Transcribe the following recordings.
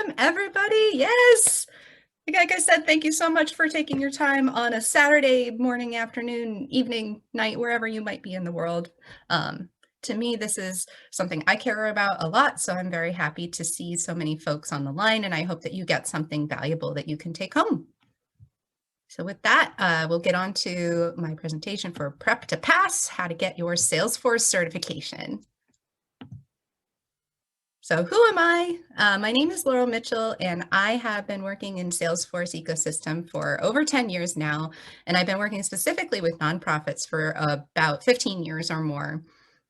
Welcome, everybody. Yes. Like I said, thank you so much for taking your time on a Saturday morning, afternoon, evening, night, wherever you might be in the world. To me, this is something I care about a lot, so I'm very happy to see so many folks on the line, and I hope that you get something valuable that you can take home. So with that, we'll get on to my presentation for Prep to Pass, how to get your Salesforce certification. So who am I? My name is Laurel Mitchell, and I have been working in Salesforce ecosystem for over 10 years now, and I've been working specifically with nonprofits for about 15 years or more.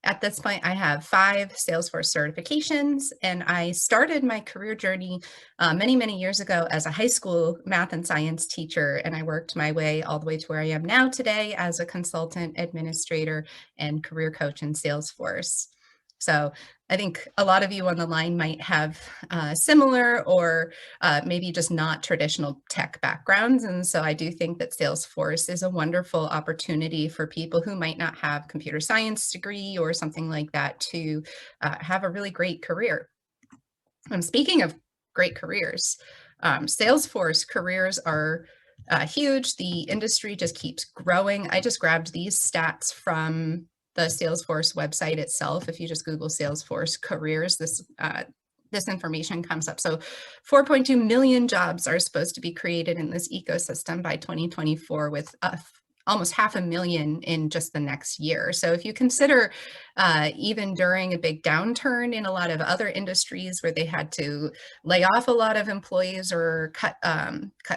At this point, I have 5 Salesforce certifications, and I started my career journey many, many years ago as a high school math and science teacher, and I worked my way all the way to where I am now today as a consultant, administrator, and career coach in Salesforce. So I think a lot of you on the line might have similar or maybe just not traditional tech backgrounds. And so I do think that Salesforce is a wonderful opportunity for people who might not have computer science degree or something like that to have a really great career. And speaking of great careers, Salesforce careers are huge. The industry just keeps growing. I just grabbed these stats from the Salesforce website itself. If you just Google Salesforce Careers, this information comes up. So 4.2 million jobs are supposed to be created in this ecosystem by 2024, with almost 500,000 in just the next year. So if you consider even during a big downturn in a lot of other industries where they had to lay off a lot of employees or cut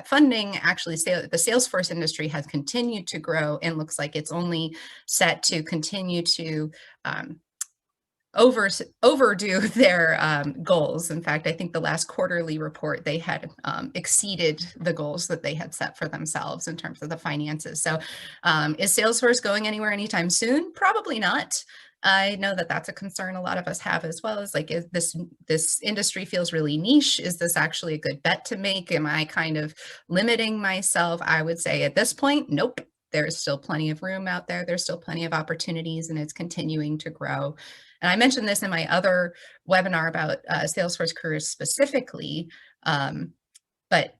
funding, actually the Salesforce industry has continued to grow and looks like it's only set to continue to overdo their goals. In fact, I think the last quarterly report, they had exceeded the goals that they had set for themselves in terms of the finances. So is Salesforce going anywhere anytime soon? Probably not. I know that that's a concern a lot of us have as well, is like, is this industry feels really niche. Is this actually a good bet to make? Am I kind of limiting myself? I would say at this point, nope. There's still plenty of room out there. There's still plenty of opportunities, and it's continuing to grow. And I mentioned this in my other webinar about Salesforce Careers specifically, but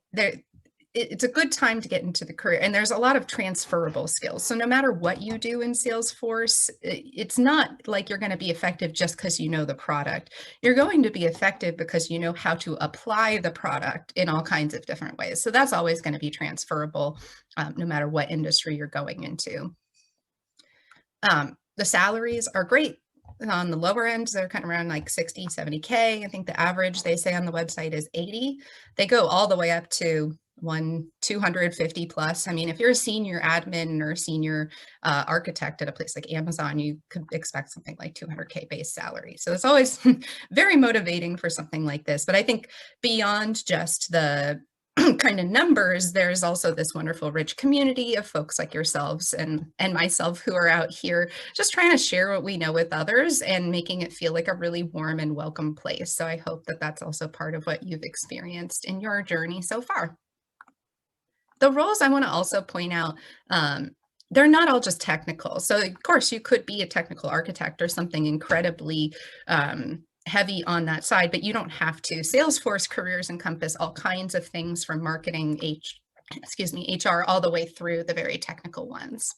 it's a good time to get into the career, and there's a lot of transferable skills. So no matter what you do in Salesforce, it's not like you're going to be effective just because you know the product. You're going to be effective because you know how to apply the product in all kinds of different ways. So that's always going to be transferable, no matter what industry you're going into. The salaries are great. On the lower end, they're kind of around like 60, 70K. I think the average they say on the website is 80. They go all the way up to 250 plus. I mean, if you're a senior admin or a senior architect at a place like Amazon, you could expect something like 200K base salary. So it's always very motivating for something like this. But I think beyond just the kind of numbers, there's also this wonderful rich community of folks like yourselves and myself who are out here just trying to share what we know with others and making it feel like a really warm and welcome place. So I hope that that's also part of what you've experienced in your journey so far. The roles I want to also point out, they're not all just technical. So of course you could be a technical architect or something incredibly heavy on that side, but you don't have to. Salesforce careers encompass all kinds of things from marketing, HR, all the way through the very technical ones.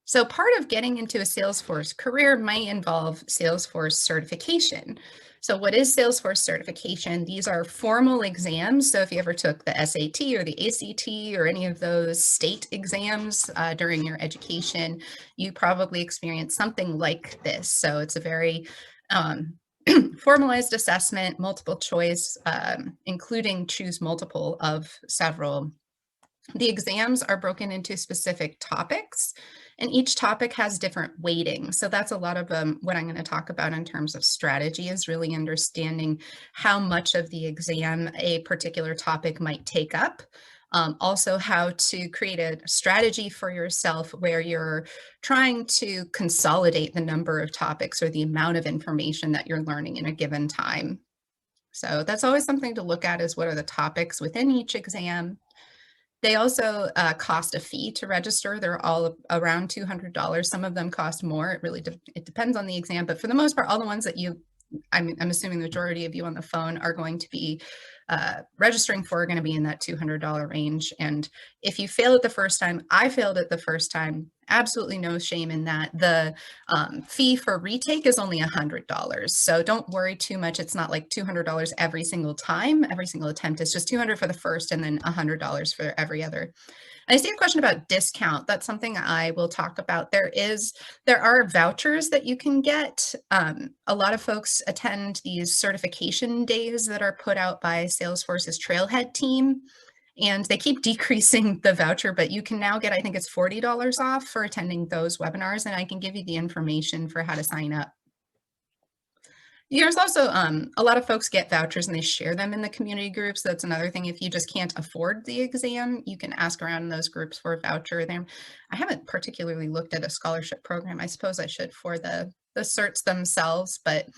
So part of getting into a Salesforce career might involve Salesforce certification. So what is Salesforce certification? These are formal exams. So if you ever took the SAT or the ACT or any of those state exams during your education, you probably experienced something like this. So it's a very formalized assessment, multiple choice, including choose multiple of several. The exams are broken into specific topics, and each topic has different weighting. So that's a lot of what I'm going to talk about in terms of strategy, is really understanding how much of the exam a particular topic might take up. Also how to create a strategy for yourself where you're trying to consolidate the number of topics or the amount of information that you're learning in a given time. So that's always something to look at, is what are the topics within each exam. They also cost a fee to register. They're all around $200. Some of them cost more. It really it depends on the exam, but for the most part, all the ones that you I'm assuming the majority of you on the phone are going to be registering for, are going to be in that $200 range. And if you fail it the first time, I failed it the first time, absolutely no shame in that. The fee for retake is only $100. So don't worry too much. It's not like $200 every single time, every single attempt. It's just $200 for the first and then $100 for every other. I see a question about discount. That's something I will talk about. There are vouchers that you can get. A lot of folks attend these certification days that are put out by Salesforce's Trailhead team, and they keep decreasing the voucher, but you can now get, I think it's $40 off for attending those webinars, and I can give you the information for how to sign up. There's also a lot of folks get vouchers and they share them in the community groups. That's another thing. If you just can't afford the exam, you can ask around in those groups for a voucher there. I haven't particularly looked at a scholarship program. I suppose I should for the certs themselves, but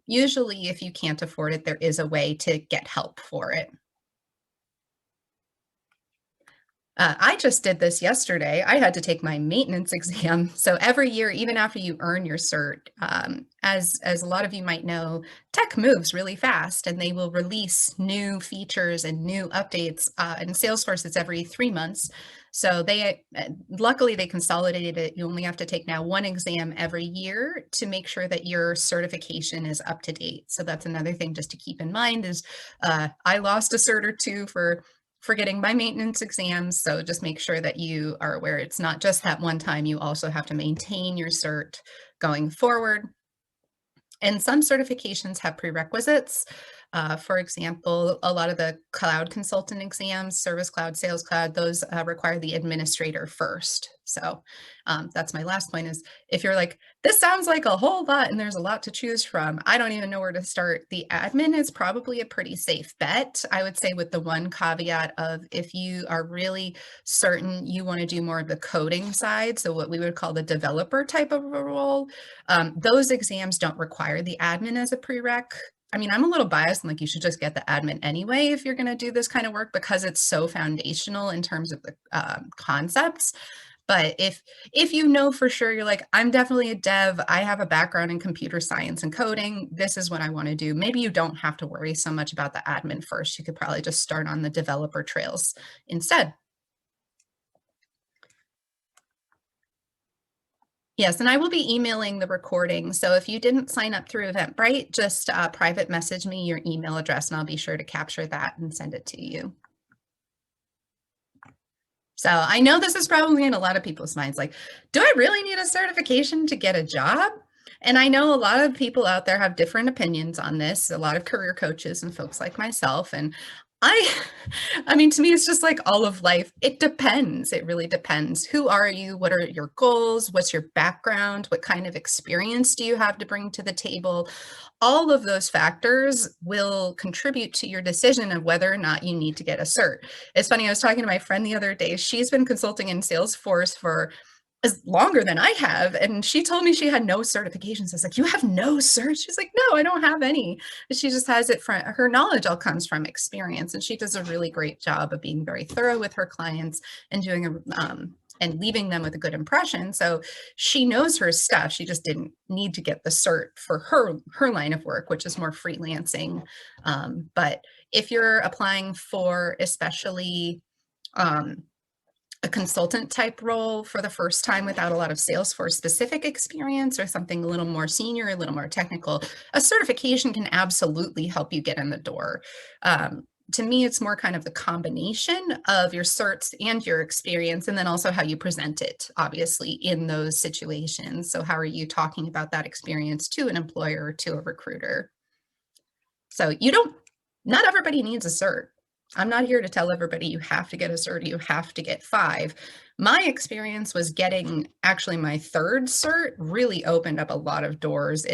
usually if you can't afford it, there is a way to get help for it. I just did this yesterday. I had to take my maintenance exam. So every year, even after you earn your cert, as a lot of you might know, tech moves really fast and they will release new features and new updates. In Salesforce, it's every 3 months. So luckily they consolidated it. You only have to take now one exam every year to make sure that your certification is up to date. So that's another thing just to keep in mind is I lost a cert or two for getting my maintenance exams. So just make sure that you are aware it's not just that one time, you also have to maintain your cert going forward. And some certifications have prerequisites. For example, a lot of the cloud consultant exams, Service Cloud, Sales Cloud, those require the administrator first. So that's my last point is if you're like, this sounds like a whole lot and there's a lot to choose from, I don't even know where to start. The admin is probably a pretty safe bet. I would say with the one caveat of if you are really certain you want to do more of the coding side, so what we would call the developer type of a role, those exams don't require the admin as a prereq. I mean, I'm a little biased and like you should just get the admin anyway if you're going to do this kind of work because it's so foundational in terms of the concepts. But if you know for sure, you're like, I'm definitely a dev, I have a background in computer science and coding, this is what I want to do. Maybe you don't have to worry so much about the admin first. You could probably just start on the developer trails instead. Yes, and I will be emailing the recording. So if you didn't sign up through Eventbrite, just private message me your email address and I'll be sure to capture that and send it to you. So I know this is probably in a lot of people's minds, like, do I really need a certification to get a job? And I know a lot of people out there have different opinions on this, a lot of career coaches and folks like myself. And I mean, to me, it's just like all of life. It depends. It really depends. Who are you? What are your goals? What's your background? What kind of experience do you have to bring to the table? All of those factors will contribute to your decision of whether or not you need to get a cert. It's funny, I was talking to my friend the other day. She's been consulting in Salesforce for longer than I have. And she told me she had no certifications. I was like, you have no cert? She's like, no, I don't have any. She just has it from her knowledge all comes from experience. And she does a really great job of being very thorough with her clients and doing and leaving them with a good impression. So she knows her stuff. She just didn't need to get the cert for her line of work, which is more freelancing. But if you're applying for especially a consultant type role for the first time without a lot of Salesforce specific experience or something a little more senior, a little more technical, a certification can absolutely help you get in the door. To me, it's more kind of the combination of your certs and your experience, and then also how you present it, obviously, in those situations. So how are you talking about that experience to an employer or to a recruiter? So not everybody needs a cert. I'm not here to tell everybody you have to get a cert, you have to get 5. My experience was getting actually my 3rd cert really opened up a lot of doors.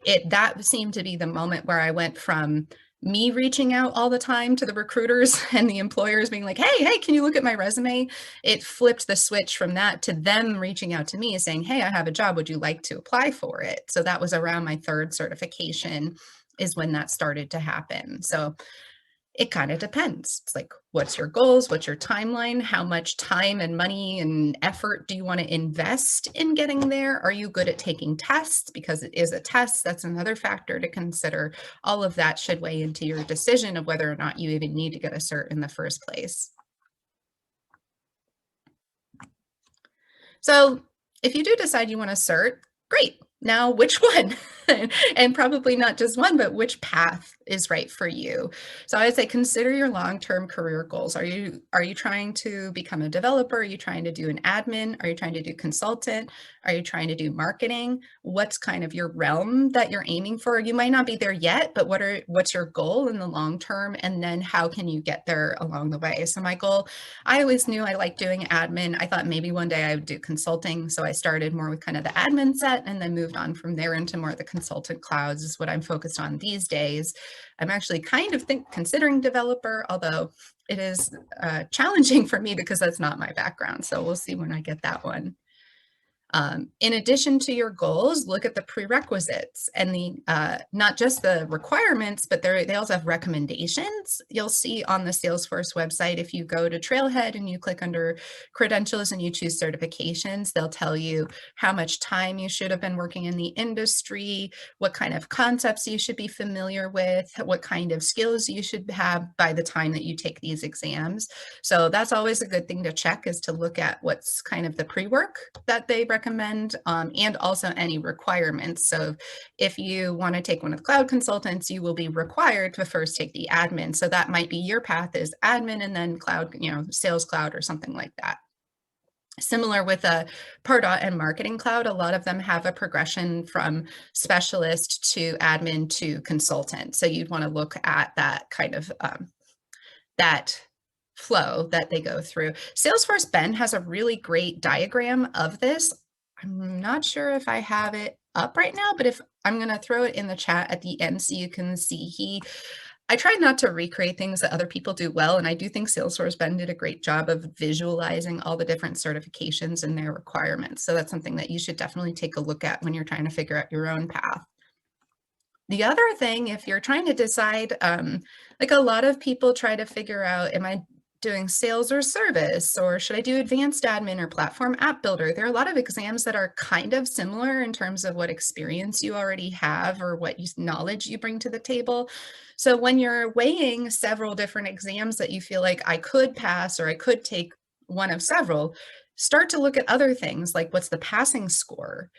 That seemed to be the moment where I went from me reaching out all the time to the recruiters and the employers being like, hey, can you look at my resume? It flipped the switch from that to them reaching out to me saying, hey, I have a job. Would you like to apply for it? So that was around my 3rd certification is when that started to happen. So It kind of depends. It's like, what's your goals? What's your timeline? How much time and money and effort do you want to invest in getting there? Are you good at taking tests? Because it is a test. That's another factor to consider. All of that should weigh into your decision of whether or not you even need to get a cert in the first place. So if you do decide you want a cert, great. Now, which one? And probably not just one, but which path is right for you? So I would say consider your long-term career goals. Are you trying to become a developer? Are you trying to do an admin? Are you trying to do consultant? Are you trying to do marketing? What's kind of your realm that you're aiming for? You might not be there yet, but what's your goal in the long term? And then how can you get there along the way? So my goal, I always knew I liked doing admin. I thought maybe one day I would do consulting. So I started more with kind of the admin set and then moved on from there into more the consultant clouds is what I'm focused on these days. I'm actually kind of considering developer, although it is challenging for me because that's not my background. So we'll see when I get that one. In addition to your goals, look at the prerequisites and not just the requirements, but they also have recommendations. You'll see on the Salesforce website, if you go to Trailhead and you click under credentials and you choose certifications, they'll tell you how much time you should have been working in the industry, what kind of concepts you should be familiar with, what kind of skills you should have by the time that you take these exams. So that's always a good thing to check, is to look at what's kind of the pre-work that they recommend, and also any requirements. So if you want to take one of the cloud consultants, you will be required to first take the admin. So that might be your path is admin and then cloud, sales cloud or something like that. Similar with a Pardot and Marketing Cloud, a lot of them have a progression from specialist to admin to consultant. So you'd want to look at that kind of that flow that they go through. Salesforce Ben has a really great diagram of this. I'm not sure if I have it up right now, but if I'm going to throw it in the chat at the end so you can see. I try not to recreate things that other people do well, and I do think Salesforce Ben did a great job of visualizing all the different certifications and their requirements. So that's something that you should definitely take a look at when you're trying to figure out your own path. The other thing, if you're trying to decide, like a lot of people try to figure out, am I doing sales or service, or should I do advanced admin or platform app builder? There are a lot of exams that are kind of similar in terms of what experience you already have or what knowledge you bring to the table. So when you're weighing several different exams that you feel like I could pass or I could take one of several, start to look at other things like what's the passing score.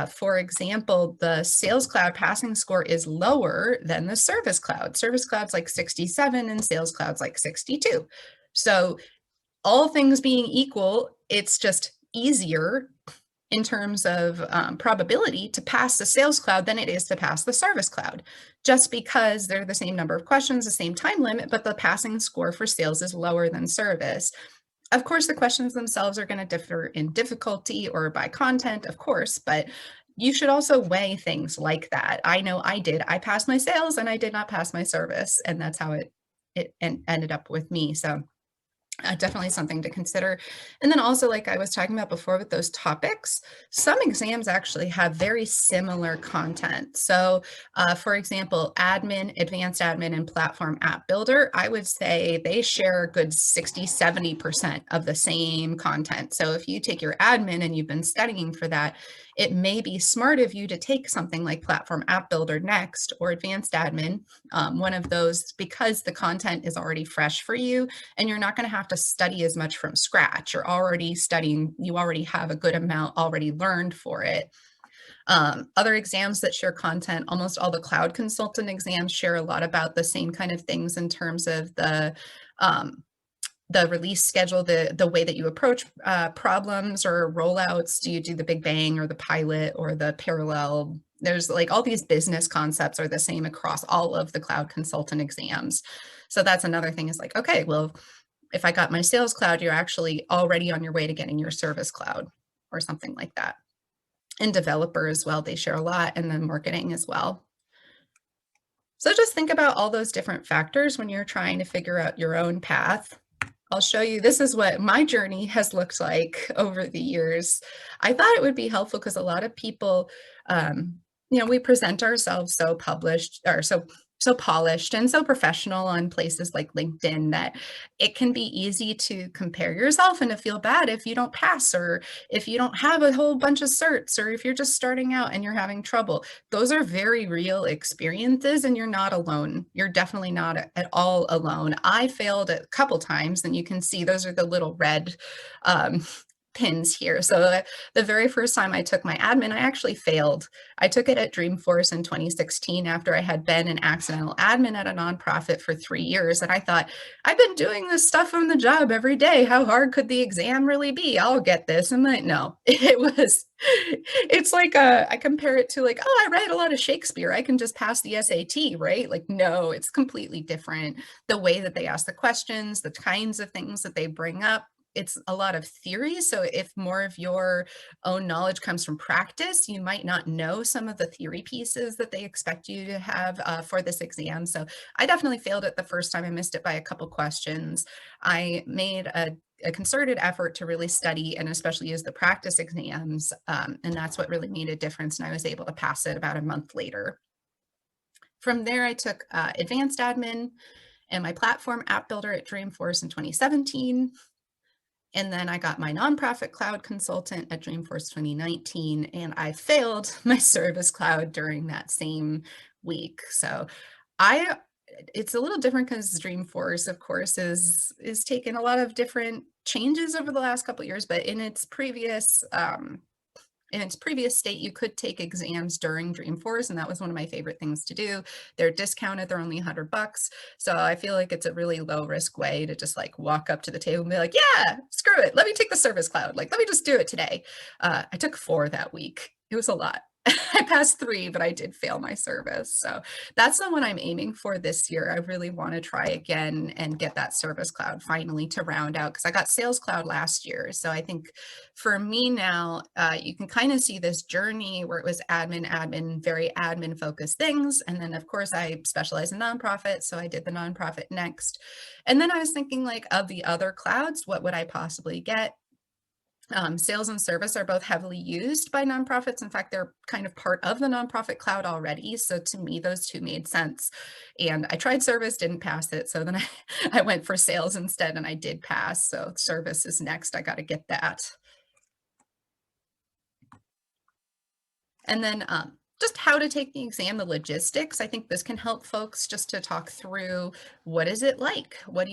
For example, the Sales Cloud passing score is lower than the Service Cloud. Service Cloud's like 67 and Sales Cloud's like 62. So all things being equal, it's just easier in terms of probability to pass the Sales Cloud than it is to pass the Service Cloud, just because they're the same number of questions, the same time limit, but the passing score for sales is lower than service. Of course, the questions themselves are going to differ in difficulty or by content, of course, but you should also weigh things like that. I know I did. I passed my sales and I did not pass my service, and that's how it ended up with me. So definitely something to consider. And then also, like I was talking about before with those topics, some exams actually have very similar content. So for example, admin, advanced admin, and platform app builder, I would say they share a good 60, 70% of the same content. So if you take your admin and you've been studying for that, it may be smart of you to take something like platform app builder next or advanced admin, one of those, because the content is already fresh for you and you're not going to have to study as much from scratch. You're already studying, you already have a good amount already learned for it. Other exams that share content, almost all the cloud consultant exams share a lot about the same kind of things in terms of the release schedule, the way that you approach problems or rollouts. Do you do the big bang or the pilot or the parallel? There's like all these business concepts are the same across all of the cloud consultant exams. So that's another thing, is like, okay, well, if I got my sales cloud, you're actually already on your way to getting your service cloud or something like that. And developer as well, they share a lot, and then marketing as well. So just think about all those different factors when you're trying to figure out your own path. I'll show you, this is what my journey has looked like over the years. I thought it would be helpful because a lot of people, we present ourselves so published or so so polished and so professional on places like LinkedIn that it can be easy to compare yourself and to feel bad if you don't pass or if you don't have a whole bunch of certs or if you're just starting out and you're having trouble. Those are very real experiences and you're not alone. You're definitely not at all alone. I failed a couple times and you can see those are the little red um, pins here. So the very first time I took my admin, I actually failed. I took it at Dreamforce in 2016 after I had been an accidental admin at a nonprofit for 3 years. And I thought, I've been doing this stuff on the job every day. How hard could the exam really be? I'll get this. I'm like, no, it's like, I compare it to like, oh, I read a lot of Shakespeare. I can just pass the SAT, right? Like, no, it's completely different. The way that they ask the questions, the kinds of things that they bring up, it's a lot of theory. So if more of your own knowledge comes from practice, you might not know some of the theory pieces that they expect you to have for this exam. So I definitely failed it the first time. I missed it by a couple questions. I made a concerted effort to really study and especially use the practice exams. And that's what really made a difference. And I was able to pass it about a month later. From there, I took advanced admin and my platform app builder at Dreamforce in 2017. And then I got my nonprofit cloud consultant at Dreamforce 2019, and I failed my service cloud during that same week. So I it's a little different because Dreamforce, of course, is taken a lot of different changes over the last couple of years, but in its previous state, you could take exams during Dreamforce, and that was one of my favorite things to do. They're discounted, they're only $100. So I feel like it's a really low risk way to just like walk up to the table and be like, yeah, screw it. Let me take the Service Cloud. Like, let me just do it today. I took 4 that week. It was a lot. I passed 3, but I did fail my service. So that's the one I'm aiming for this year. I really want to try again and get that Service Cloud finally to round out because I got Sales Cloud last year. So I think for me now, you can kind of see this journey where it was admin, very admin focused things. And then of course I specialize in nonprofit. So I did the nonprofit next. And then I was thinking like of the other clouds, what would I possibly get? Sales and service are both heavily used by nonprofits. In fact, they're kind of part of the nonprofit cloud already. So to me, those two made sense. And I tried service, didn't pass it. So then I went for sales instead and I did pass. So service is next. I got to get that. And then just how to take the exam, the logistics. I think this can help folks just to talk through what is it like? Where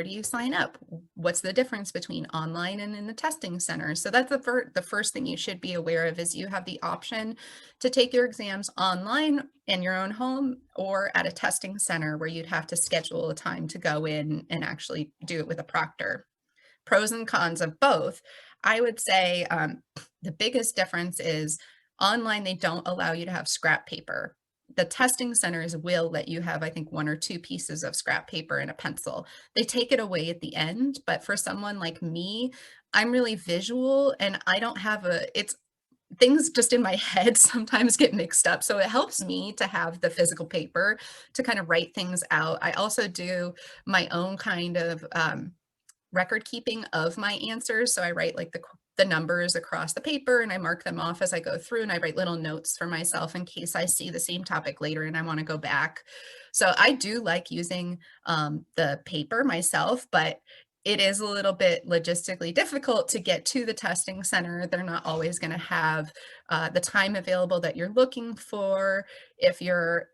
do you sign up? What's the difference between online and in the testing center? So that's the first thing you should be aware of is you have the option to take your exams online in your own home or at a testing center where you'd have to schedule a time to go in and actually do it with a proctor. Pros and cons of both. I would say the biggest difference is online, they don't allow you to have scrap paper. The testing centers will let you have, I think, 1 or 2 pieces of scrap paper and a pencil. They take it away at the end, but for someone like me, I'm really visual and I don't have it's things just in my head sometimes get mixed up. So it helps me to have the physical paper to kind of write things out. I also do my own kind of record keeping of my answers. So I write like the numbers across the paper and I mark them off as I go through and I write little notes for myself in case I see the same topic later and I want to go back. So I do like using the paper myself, but it is a little bit logistically difficult to get to the testing center. They're not always going to have the time available that you're looking for. If you're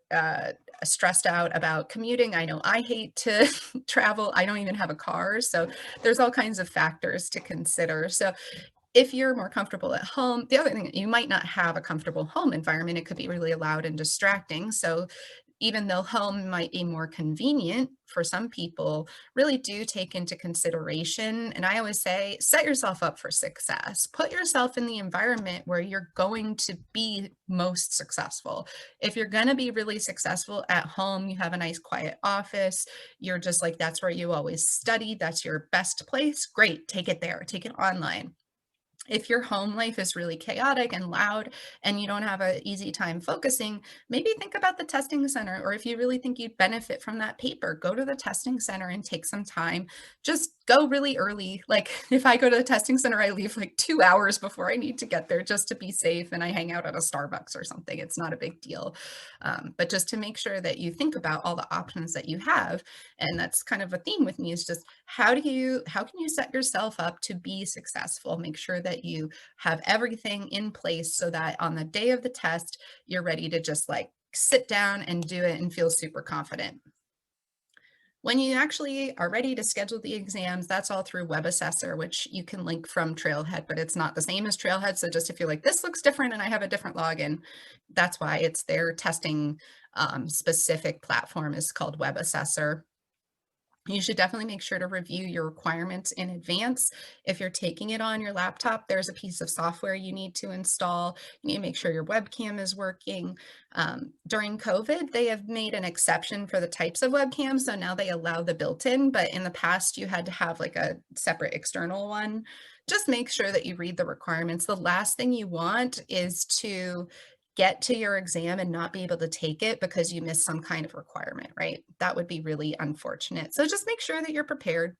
stressed out about commuting, I know I hate to travel. I don't even have a car. So there's all kinds of factors to consider. So if you're more comfortable at home, the other thing, you might not have a comfortable home environment. It could be really loud and distracting. So even though home might be more convenient for some people, really do take into consideration. And I always say, set yourself up for success. Put yourself in the environment where you're going to be most successful. If you're going to be really successful at home, you have a nice quiet office, you're just like, that's where you always study, that's your best place. Great, take it there, take it online. If your home life is really chaotic and loud and you don't have an easy time focusing, maybe think about the testing center. Or if you really think you'd benefit from that paper, go to the testing center and take some time. Just go really early. Like if I go to the testing center, I leave like 2 hours before I need to get there just to be safe. And I hang out at a Starbucks or something. It's not a big deal. But just to make sure that you think about all the options that you have. And that's kind of a theme with me, is just how can you set yourself up to be successful? Make sure that you have everything in place so that on the day of the test, you're ready to just like sit down and do it and feel super confident. When you actually are ready to schedule the exams, that's all through Web Assessor, which you can link from Trailhead, but it's not the same as Trailhead. So just if you're like, this looks different and I have a different login, that's why. It's their testing specific platform is called Web Assessor. You should definitely make sure to review your requirements in advance. If you're taking it on your laptop, there's a piece of software you need to install. You need to make sure your webcam is working. During COVID, they have made an exception for the types of webcams. So now they allow the built-in, but in the past you had to have like a separate external one. Just make sure that you read the requirements. The last thing you want is to get to your exam and not be able to take it because you missed some kind of requirement, right? That would be really unfortunate. So just make sure that you're prepared.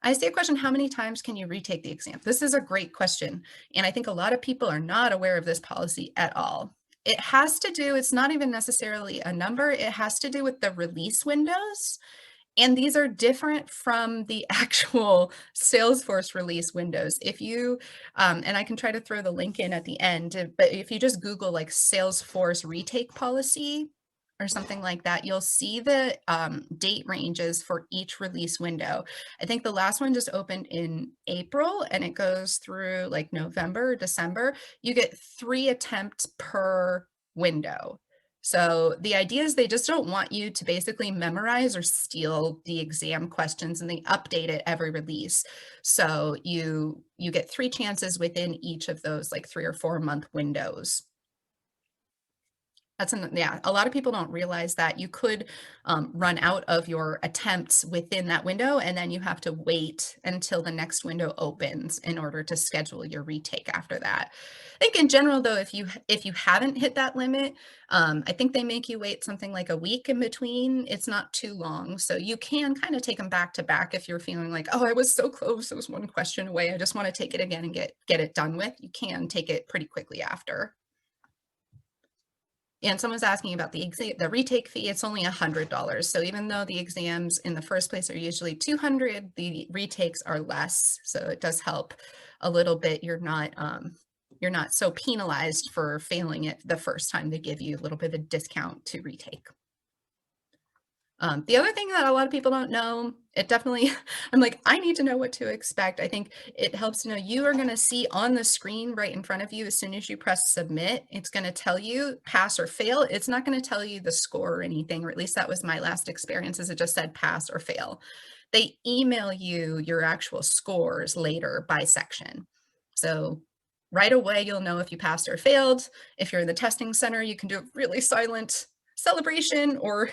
I see a question, how many times can you retake the exam? This is a great question. And I think a lot of people are not aware of this policy at all. It has to do, it's not even necessarily a number, it has to do with the release windows. And these are different from the actual Salesforce release windows. If you, and I can try to throw the link in at the end, but if you just Google like Salesforce retake policy or something like that, you'll see the date ranges for each release window. I think the last one just opened in April and it goes through like November, December. You get 3 attempts per window. So the idea is they just don't want you to basically memorize or steal the exam questions, and they update it every release. So you get 3 chances within each of those like 3 or 4 month windows. Yeah, a lot of people don't realize that you could run out of your attempts within that window, and then you have to wait until the next window opens in order to schedule your retake after that. I think in general, though, if you haven't hit that limit, I think they make you wait something like a week in between. It's not too long, so you can kind of take them back to back if you're feeling like, oh, I was so close, it was one question away, I just want to take it again and get it done with. You can take it pretty quickly after. And someone's asking about the retake fee. It's only $100. So even though the exams in the first place are usually $200, the retakes are less. So it does help a little bit. You're not so penalized for failing it the first time. They give you a little bit of a discount to retake. The other thing that a lot of people don't know, it definitely, I'm like, I need to know what to expect. I think it helps to know you are going to see on the screen right in front of you as soon as you press submit, it's going to tell you pass or fail. It's not going to tell you the score or anything, or at least that was my last experience, is it just said pass or fail. They email you your actual scores later by section. So right away, you'll know if you passed or failed. If you're in the testing center, you can do a really silent celebration or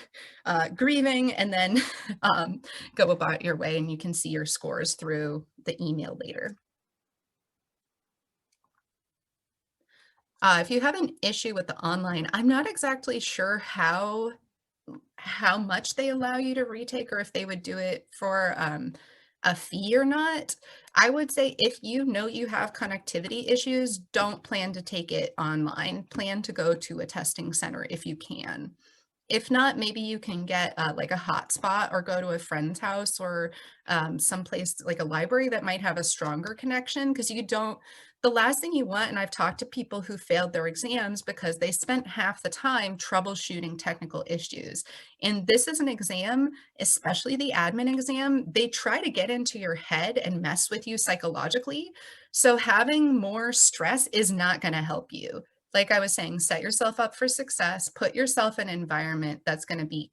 grieving, and then go about your way, and you can see your scores through the email later. If you have an issue with the online, I'm not exactly sure how much they allow you to retake, or if they would do it for a fee or not. I would say if you know you have connectivity issues, don't plan to take it online. Plan to go to a testing center if you can. If not, maybe you can get like a hotspot or go to a friend's house, or someplace like a library that might have a stronger connection, because the last thing you want, and I've talked to people who failed their exams because they spent half the time troubleshooting technical issues. And this is an exam, especially the admin exam, they try to get into your head and mess with you psychologically. So having more stress is not going to help you. Like I was saying, set yourself up for success, put yourself in an environment that's going to be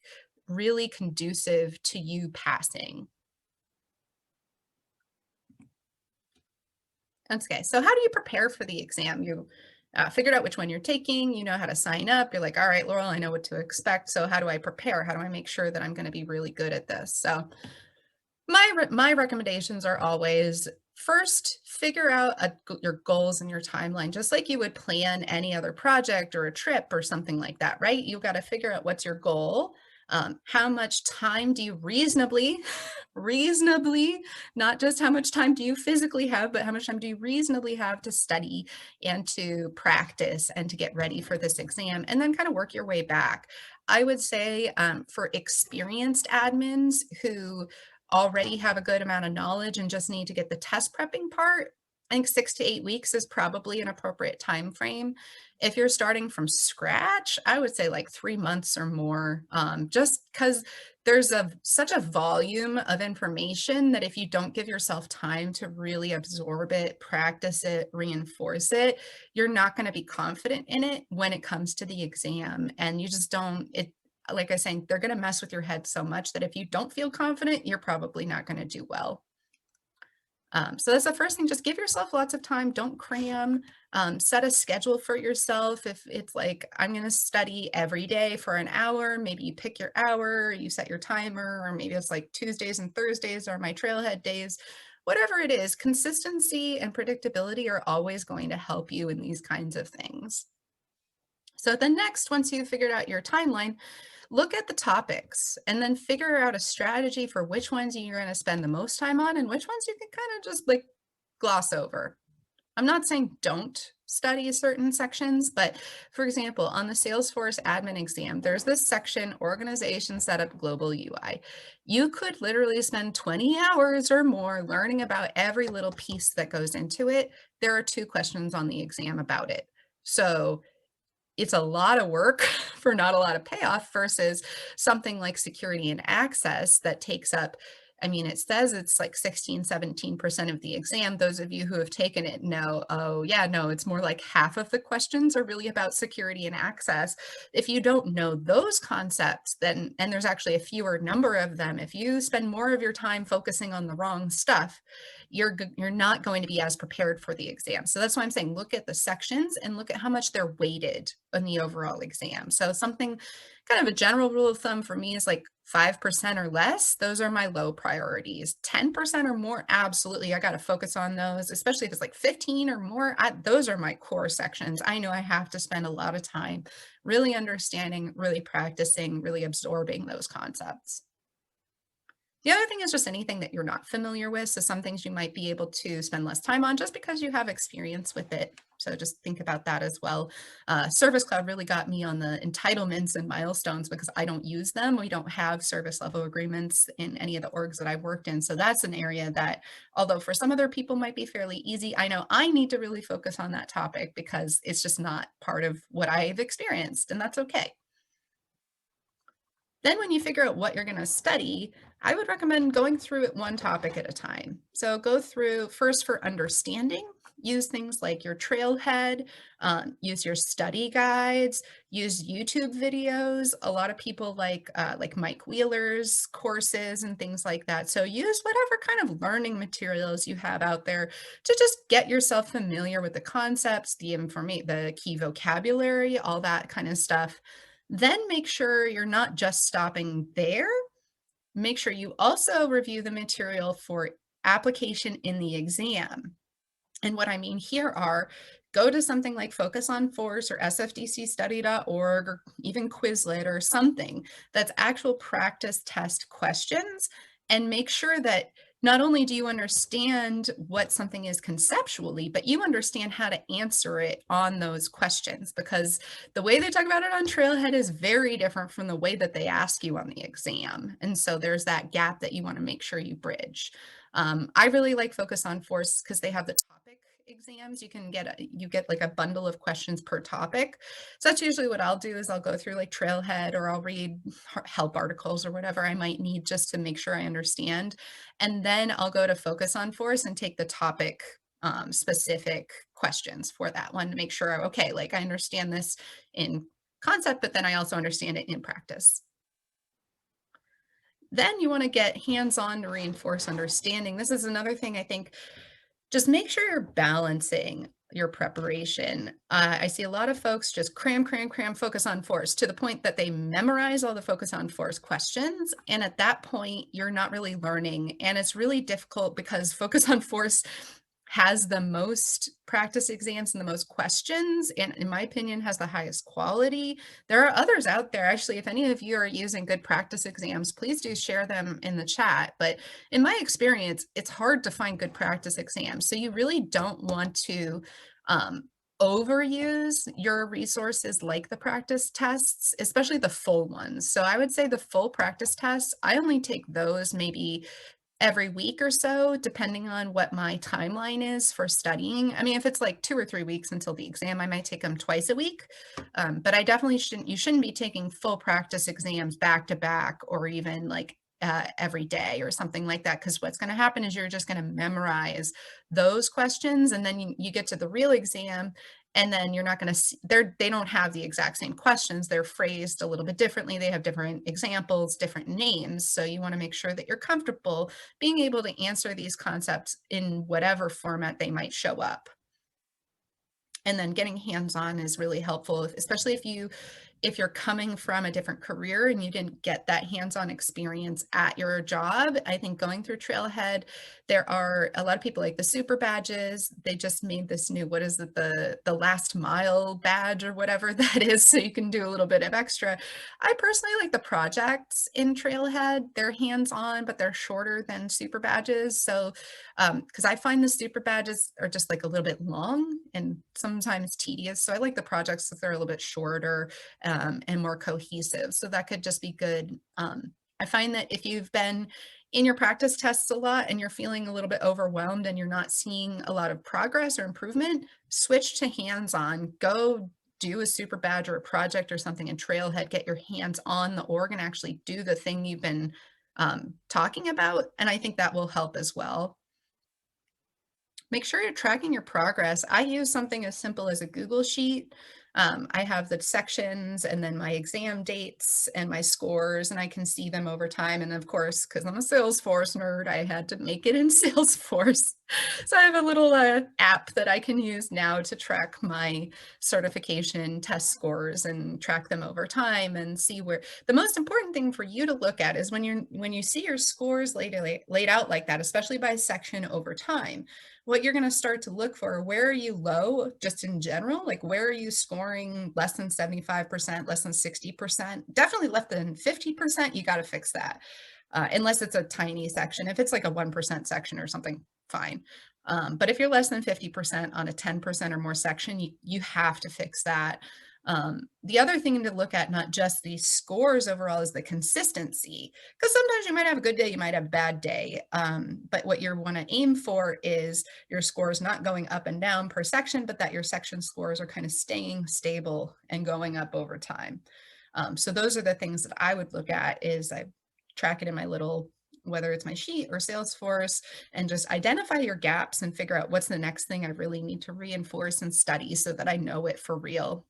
really conducive to you passing. That's okay. So how do you prepare for the exam? You figured out which one you're taking, you know how to sign up. You're like, all right, Laurel, I know what to expect. So how do I prepare? How do I make sure that I'm going to be really good at this? So my recommendations are always First, figure out your goals and your timeline, just like you would plan any other project or a trip or something like that, right? You got to figure out what's your goal. How much time do you reasonably, not just how much time do you physically have, but how much time do you reasonably have to study and to practice and to get ready for this exam, and then kind of work your way back. I would say for experienced admins who already have a good amount of knowledge and just need to get the test prepping part, I think 6 to 8 weeks is probably an appropriate time frame. If you're starting from scratch, I would say like 3 months or more, just because there's such a volume of information that if you don't give yourself time to really absorb it, practice it, reinforce it, you're not going to be confident in it when it comes to the exam. And you just don't, it, like I was saying, they're going to mess with your head so much that if you don't feel confident, you're probably not going to do well. So that's the first thing. Just give yourself lots of time. Don't cram. Set a schedule for yourself. If it's like, I'm going to study every day for an hour, maybe you pick your hour, you set your timer, or maybe it's like Tuesdays and Thursdays are my trailhead days. Whatever it is, consistency and predictability are always going to help you in these kinds of things. So the next, once you've figured out your timeline, look at the topics and then figure out a strategy for which ones you're going to spend the most time on and which ones you can kind of just like gloss over. I'm not saying don't study certain sections, but for example, on the Salesforce admin exam, there's this section, organization setup, global UI. You could literally spend 20 hours or more learning about every little piece that goes into it. There are 2 questions on the exam about it. So it's a lot of work for not a lot of payoff versus something like security and access that takes up, I mean, it says it's like 16, 17% of the exam. Those of you who have taken it know, oh yeah, no, it's more like half of the questions are really about security and access. If you don't know those concepts, then, and there's actually a fewer number of them, if you spend more of your time focusing on the wrong stuff, you're not going to be as prepared for the exam. So that's why I'm saying look at the sections and look at how much they're weighted in the overall exam. So something, kind of a general rule of thumb for me is like 5% or less. Those are my low priorities. 10% or more, absolutely. I got to focus on those, especially if it's like 15 or more. Those are my core sections. I know I have to spend a lot of time really understanding, really practicing, really absorbing those concepts. The other thing is just anything that you're not familiar with. So some things you might be able to spend less time on just because you have experience with it. So just think about that as well. Service Cloud really got me on the entitlements and milestones because I don't use them. We don't have service level agreements in any of the orgs that I've worked in. So that's an area that, although for some other people might be fairly easy, I know I need to really focus on that topic because it's just not part of what I've experienced, and that's okay. Then when you figure out what you're going to study, I would recommend going through it one topic at a time. So go through first for understanding, use things like your trailhead, use your study guides, use YouTube videos. A lot of people like Mike Wheeler's courses and things like that. So use whatever kind of learning materials you have out there to just get yourself familiar with the concepts, the key vocabulary, all that kind of stuff. Then make sure you're not just stopping there. Make sure you also review the material for application in the exam. And what I mean here are go to something like Focus on Force or sfdcstudy.org or even Quizlet or something that's actual practice test questions, and make sure that not only do you understand what something is conceptually, but you understand how to answer it on those questions, because the way they talk about it on Trailhead is very different from the way that they ask you on the exam. And so there's that gap that you want to make sure you bridge. I really like Focus on Force because they have the topic exams. You get like a bundle of questions per topic. So that's usually what I'll do is I'll go through like Trailhead, or I'll read help articles or whatever I might need just to make sure I understand. And then I'll go to Focus on Force and take the topic specific questions for that one to make sure, okay, like I understand this in concept, but then I also understand it in practice. Then you want to get hands-on to reinforce understanding. This is another thing I think, just make sure you're balancing your preparation. I see a lot of folks just cram, cram, cram, focus on force to the point that they memorize all the focus on force questions. And at that point, you're not really learning. And it's really difficult because focus on force has the most practice exams and the most questions, and in my opinion, has the highest quality. There are others out there. Actually, if any of you are using good practice exams, please do share them in the chat. But in my experience, it's hard to find good practice exams. So you really don't want to um, overuse your resources like the practice tests, especially the full ones. So I would say the full practice tests, I only take those maybe every week or so, depending on what my timeline is for studying. I mean, if it's like 2 or 3 weeks until the exam, I might take them twice a week. But I definitely you shouldn't be taking full practice exams back to back or even like every day or something like that. Because what's going to happen is you're just going to memorize those questions. And then you get to the real exam and then you're not going to see, they don't have the exact same questions. They're phrased a little bit differently. They have different examples, different names. So you want to make sure that you're comfortable being able to answer these concepts in whatever format they might show up. And then getting hands-on is really helpful, especially if you're coming from a different career and you didn't get that hands-on experience at your job. I think going through Trailhead, there are a lot of people like the super badges. They just made this new, what is it, the last mile badge or whatever that is, so you can do a little bit of extra. I personally like the projects in Trailhead. They're hands-on, but they're shorter than super badges. So because I find the super badges are just like a little bit long and sometimes tedious. So I like the projects that they're a little bit shorter and more cohesive. So that could just be good. I find that if you've been in your practice tests a lot and you're feeling a little bit overwhelmed and you're not seeing a lot of progress or improvement, switch to hands-on. Go do a super badge or a project or something in Trailhead, get your hands on the org and actually do the thing you've been talking about. And I think that will help as well. Make sure you're tracking your progress. I use something as simple as a Google Sheet. I have the sections and then my exam dates and my scores, and I can see them over time. And of course, because I'm a Salesforce nerd, I had to make it in Salesforce. So I have a little app that I can use now to track my certification test scores and track them over time and see where. The most important thing for you to look at is when you see your scores laid out like that, especially by section over time, what you're going to start to look for, where are you low just in general? Like, where are you scoring less than 75%, less than 60%, definitely less than 50%, you got to fix that. Unless it's a tiny section. If it's like a 1% section or something, fine. But if you're less than 50% on a 10% or more section, you have to fix that. The other thing to look at, not just the scores overall, is the consistency, because sometimes you might have a good day, you might have a bad day. But what you want to aim for is your scores not going up and down per section, but that your section scores are kind of staying stable and going up over time. So those are the things that I would look at. Is I track it in my little, whether it's my sheet or Salesforce, and just identify your gaps and figure out what's the next thing I really need to reinforce and study so that I know it for real.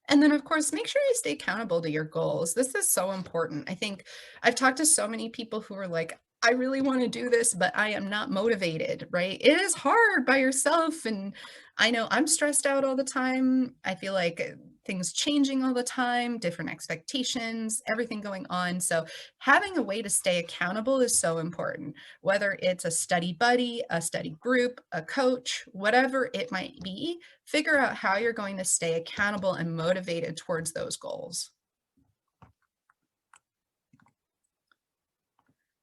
And then, of course, make sure you stay accountable to your goals. This is so important. I think I've talked to so many people who are like, I really want to do this, but I am not motivated, right? It is hard by yourself. And I know I'm stressed out all the time. I feel like things changing all the time, different expectations, everything going on. So having a way to stay accountable is so important, whether it's a study buddy, a study group, a coach, whatever it might be. Figure out how you're going to stay accountable and motivated towards those goals.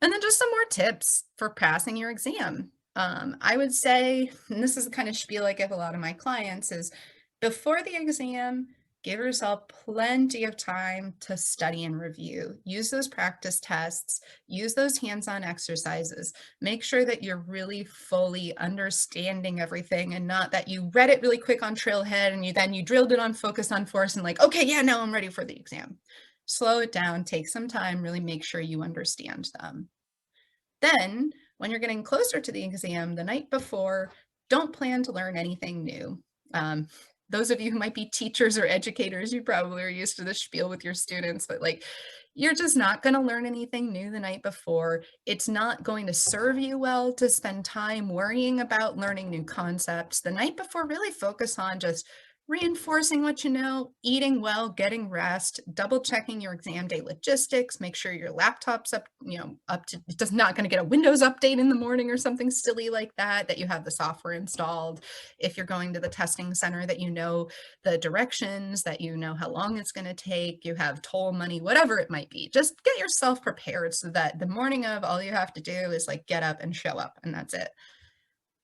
And then just some more tips for passing your exam. I would say, and this is the kind of spiel I give a lot of my clients, is before the exam, give yourself plenty of time to study and review. Use those practice tests, use those hands-on exercises. Make sure that you're really fully understanding everything and not that you read it really quick on Trailhead and you drilled it on Focus on Force and like, okay, yeah, now I'm ready for the exam. Slow it down, take some time, really make sure you understand them. Then, when you're getting closer to the exam the night before, don't plan to learn anything new. those of you who might be teachers or educators, you probably are used to this spiel with your students, but like, you're just not going to learn anything new the night before. It's not going to serve you well to spend time worrying about learning new concepts. The night before, really focus on just reinforcing what you know, eating well, getting rest, double checking your exam day logistics, make sure your laptop's up, up to, it's just not going to get a Windows update in the morning or something silly like that, that you have the software installed. If you're going to the testing center, that you know the directions, that you know how long it's going to take, you have toll money, whatever it might be. Just get yourself prepared so that the morning of, all you have to do is like get up and show up, and that's it.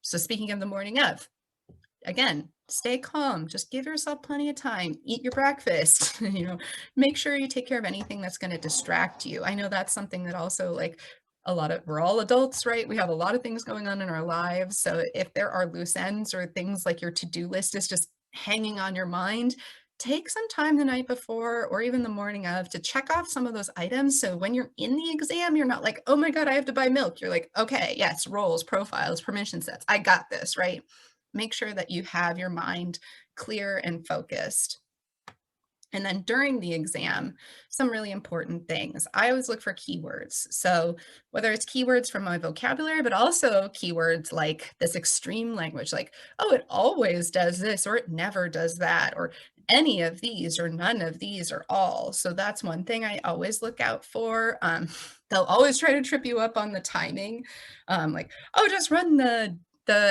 So speaking of the morning of, again, stay calm, just give yourself plenty of time, eat your breakfast, make sure you take care of anything that's going to distract you. I know that's something that also, like, we're all adults, right? We have a lot of things going on in our lives. So if there are loose ends or things like your to-do list is just hanging on your mind, take some time the night before or even the morning of to check off some of those items. So when you're in the exam, you're not like, oh my God, I have to buy milk. You're like, okay, yes, roles, profiles, permission sets. I got this, right? Make sure that you have your mind clear and focused. And then during the exam, some really important things. I always look for keywords. So whether it's keywords from my vocabulary, but also keywords like this extreme language, like, oh, it always does this, or it never does that, or any of these, or none of these, or all. So that's one thing I always look out for. They'll always try to trip you up on the timing. Like, oh, just run the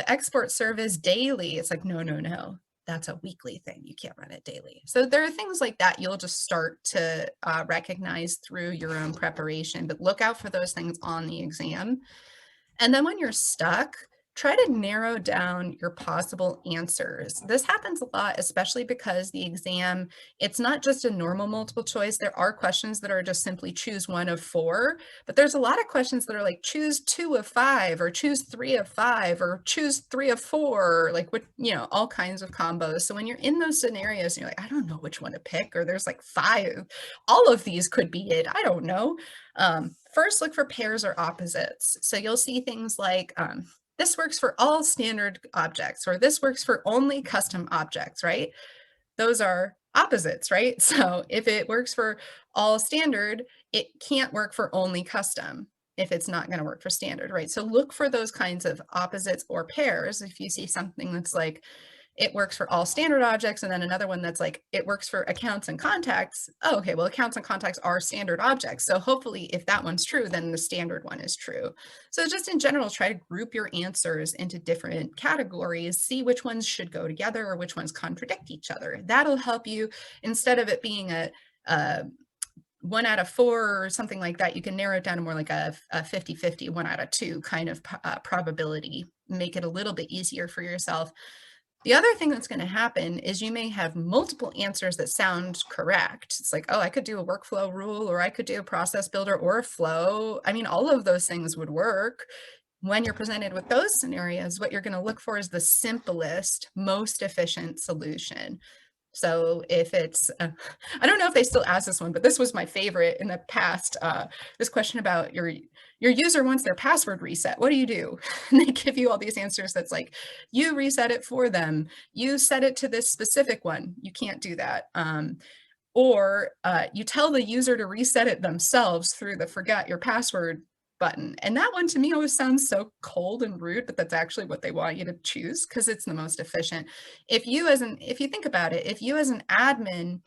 export service daily. It's like, no. That's a weekly thing. You can't run it daily. So there are things like that you'll just start to recognize through your own preparation, but look out for those things on the exam. And then when you're stuck, try to narrow down your possible answers. This happens a lot, especially because the exam, it's not just a normal multiple choice. There are questions that are just simply choose one of four, but there's a lot of questions that are like choose two of five, or choose three of five, or choose three of four, like what, all kinds of combos. So when you're in those scenarios, you're like, I don't know which one to pick, or there's like five, all of these could be it. I don't know. First, look for pairs or opposites. So you'll see things like, this works for all standard objects, or this works for only custom objects, right? Those are opposites, right? So if it works for all standard, it can't work for only custom if it's not going to work for standard, right? So look for those kinds of opposites or pairs. If you see something that's like, it works for all standard objects, and then another one that's like, it works for accounts and contacts. Oh, okay, well, accounts and contacts are standard objects. So hopefully if that one's true, then the standard one is true. So just in general, try to group your answers into different categories, see which ones should go together or which ones contradict each other. That'll help you, instead of it being a 1 out of 4 or something like that, you can narrow it down to more like a 50-50, 1 out of 2 kind of probability, make it a little bit easier for yourself. The other thing that's going to happen is you may have multiple answers that sound correct. It's like, oh, I could do a workflow rule, or I could do a process builder or a flow. I mean, all of those things would work. When you're presented with those scenarios, what you're going to look for is the simplest, most efficient solution. So if it's, I don't know if they still ask this one, but this was my favorite in the past. This question about your user wants their password reset. What do you do? And they give you all these answers that's like, you reset it for them. You set it to this specific one. You can't do that. Or you tell the user to reset it themselves through the forgot your password button. And that one to me always sounds so cold and rude, but that's actually what they want you to choose because it's the most efficient. If you think about it, if you as an admin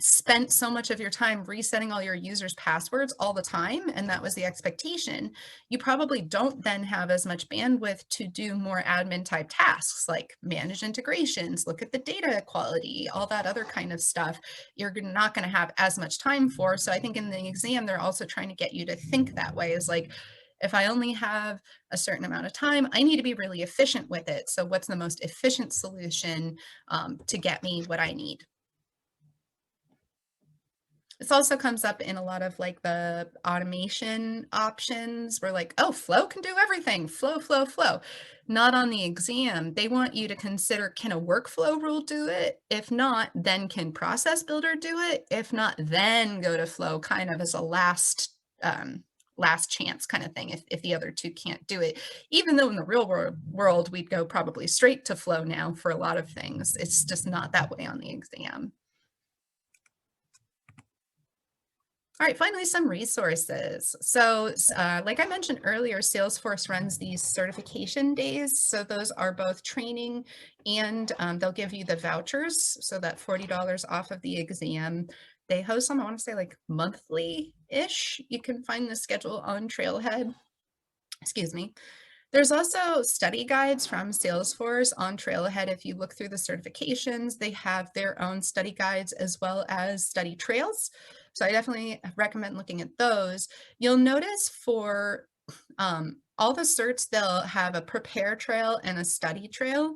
spent so much of your time resetting all your users' passwords all the time, and that was the expectation, you probably don't then have as much bandwidth to do more admin type tasks like manage integrations, look at the data quality, all that other kind of stuff. You're not going to have as much time for. So I think in the exam, they're also trying to get you to think that way, is like, if I only have a certain amount of time, I need to be really efficient with it. So what's the most efficient solution to get me what I need? This also comes up in a lot of like the automation options where like, oh, flow can do everything. Flow. Not on the exam. They want you to consider, can a workflow rule do it? If not, then can process builder do it? If not, then go to flow kind of as a last last chance kind of thing if the other two can't do it. Even though in the real world, we'd go probably straight to flow now for a lot of things. It's just not that way on the exam. All right, finally, some resources. So like I mentioned earlier, Salesforce runs these certification days. So those are both training and they'll give you the vouchers. So that $40 off of the exam. They host them, I want to say like monthly-ish. You can find the schedule on Trailhead. Excuse me. There's also study guides from Salesforce on Trailhead. If you look through the certifications, they have their own study guides as well as study trails. So I definitely recommend looking at those. You'll notice for all the certs, they'll have a prepare trail and a study trail.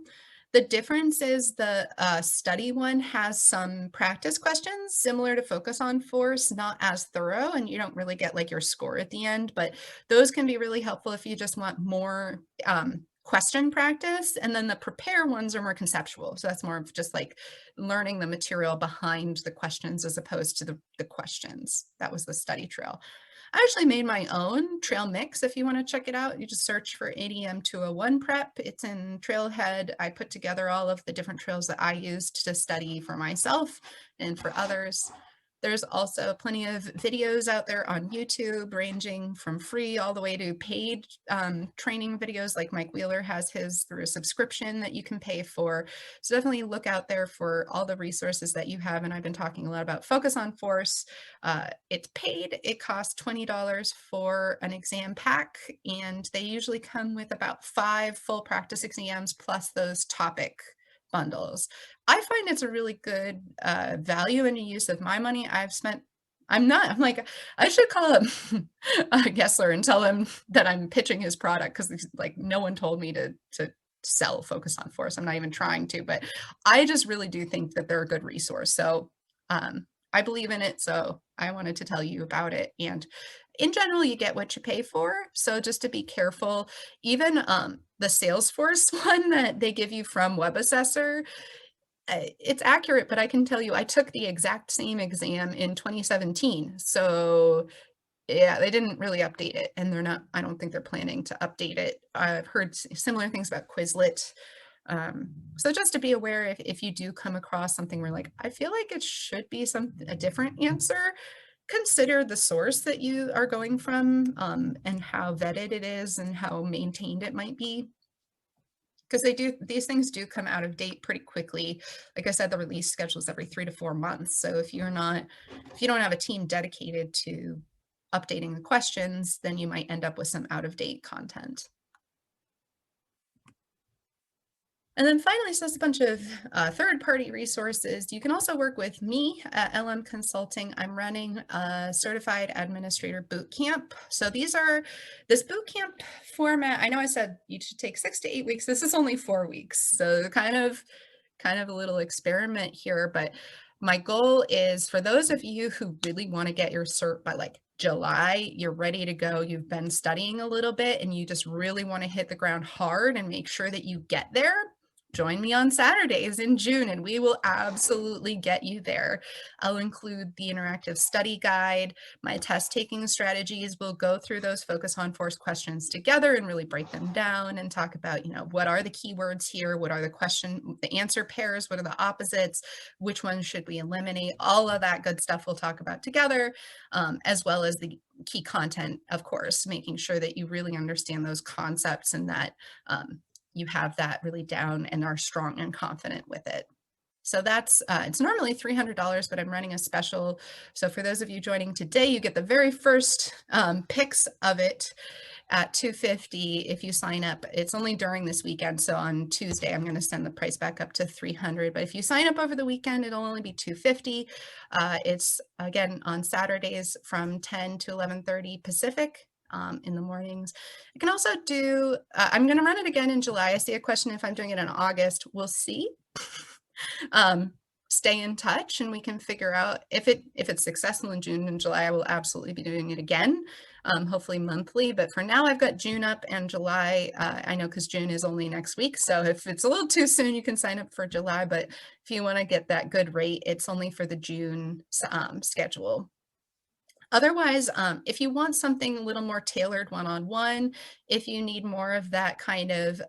The difference is the study one has some practice questions similar to Focus on Force, not as thorough, and you don't really get like your score at the end, but those can be really helpful if you just want more question practice. And then the prepare ones are more conceptual. So that's more of just like learning the material behind the questions as opposed to the questions. That was the study trail. I actually made my own trail mix. If you want to check it out, you just search for ADM 201 prep. It's in Trailhead. I put together all of the different trails that I used to study for myself and for others. There's also plenty of videos out there on YouTube, ranging from free all the way to paid training videos, like Mike Wheeler has his through a subscription that you can pay for. So definitely look out there for all the resources that you have. And I've been talking a lot about Focus on Force. It's paid. It costs $20 for an exam pack, and they usually come with about 5 full practice exams plus those topic bundles. I find it's a really good value and a use of my money. I'm like, I should call him Gessler and tell him that I'm pitching his product, because like no one told me to sell Focus on Force. I'm not even trying to, but I just really do think that they're a good resource. So I believe in it. So I wanted to tell you about it. And in general, you get what you pay for. So just to be careful, even the Salesforce one that they give you from WebAssessor, it's accurate, but I can tell you I took the exact same exam in 2017. So yeah, they didn't really update it, and I don't think they're planning to update it. I've heard similar things about Quizlet. So just to be aware, if you do come across something where like, I feel like it should be a different answer, consider the source that you are going from and how vetted it is and how maintained it might be. Because these things do come out of date pretty quickly. Like I said, the release schedule is every 3 to 4 months. So if you don't have a team dedicated to updating the questions, then you might end up with some out of date content. And then finally, so that's a bunch of third-party resources. You can also work with me at LM Consulting. I'm running a Certified Administrator Bootcamp. So this bootcamp format, I know I said you should take 6 to 8 weeks. This is only 4 weeks. So kind of a little experiment here. But my goal is for those of you who really want to get your cert by like July, you're ready to go, you've been studying a little bit, and you just really want to hit the ground hard and make sure that you get there. Join me on Saturdays in June and we will absolutely get you there. I'll include the interactive study guide, my test taking strategies. We'll go through those Focus on Force questions together and really break them down and talk about, what are the keywords here? What are the answer pairs? What are the opposites? Which ones should we eliminate? All of that good stuff we'll talk about together, as well as the key content, of course, making sure that you really understand those concepts and that you have that really down and are strong and confident with it. So that's, it's normally $300, but I'm running a special. So for those of you joining today, you get the very first pics of it at $250 if you sign up. It's only during this weekend. So on Tuesday, I'm going to send the price back up to $300. But if you sign up over the weekend, it'll only be $250. It's again on Saturdays from 10 to 11:30 Pacific. In the mornings. I can also do, I'm going to run it again in July. I see a question if I'm doing it in August. We'll see. Stay in touch and we can figure out if it's successful in June and July. I will absolutely be doing it again, hopefully monthly. But for now, I've got June up and July. I know because June is only next week. So if it's a little too soon, you can sign up for July. But if you want to get that good rate, it's only for the June schedule. Otherwise, if you want something a little more tailored one-on-one, if you need more of that kind of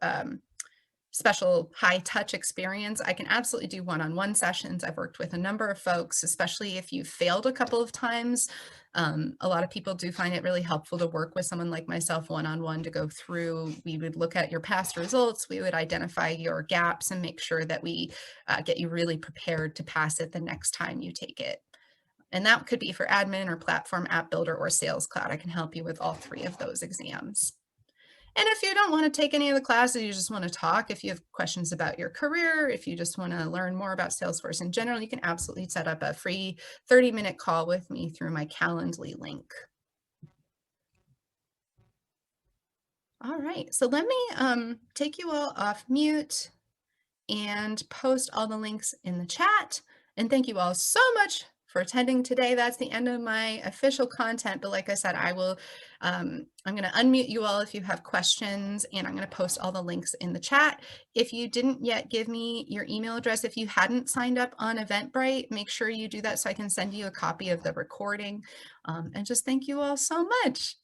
special high touch experience, I can absolutely do one-on-one sessions. I've worked with a number of folks, especially if you've failed a couple of times. A lot of people do find it really helpful to work with someone like myself one-on-one to go through. We would look at your past results, we would identify your gaps and make sure that we get you really prepared to pass it the next time you take it. And that could be for admin or platform app builder or sales cloud. I can help you with all three of those exams. And if you don't want to take any of the classes, you just want to talk, if you have questions about your career, if you just want to learn more about Salesforce in general, you can absolutely set up a free 30-minute call with me through my Calendly link. All right, so let me take you all off mute and post all the links in the chat. And thank you all so much for attending today. That's the end of my official content. But like I said, I'm going to unmute you all if you have questions, and I'm going to post all the links in the chat. If you didn't yet give me your email address, if you hadn't signed up on Eventbrite, make sure you do that so I can send you a copy of the recording. And just thank you all so much.